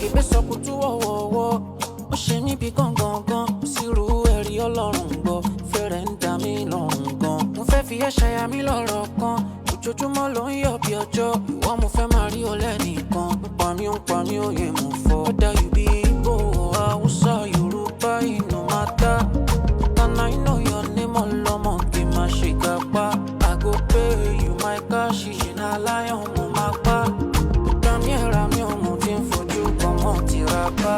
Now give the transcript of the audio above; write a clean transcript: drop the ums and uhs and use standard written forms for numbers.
Kébé sọ kutu wọ́wọ́wọ́, ó ṣe níbi gangan, kò sí irú ẹ̀rí Ọlọ́run gbọ́, fẹ́rẹ̀ ń dà mí lọ́rùn gan. Mo fẹ́ fi ẹ́ ṣaya mi lọ́rọ̀ kan, ojoojúmọ́ ló ń yọ̀ bí ọjọ́, ìwọ mo fẹ́ máa rí ọ lẹ́nìkan. Ń pa mí òye mo fọ́. Whether you be Igbo or Hausa, Yoruba, it no matter. And I know your name ọlọ́mọ kì í máa ṣe gàpá. I go pay you my cash, ṣe na lion mo máa pa. Ìgbà mi ẹ̀ra mi ò mú tí ń fojú kan mọ́ tìrapá.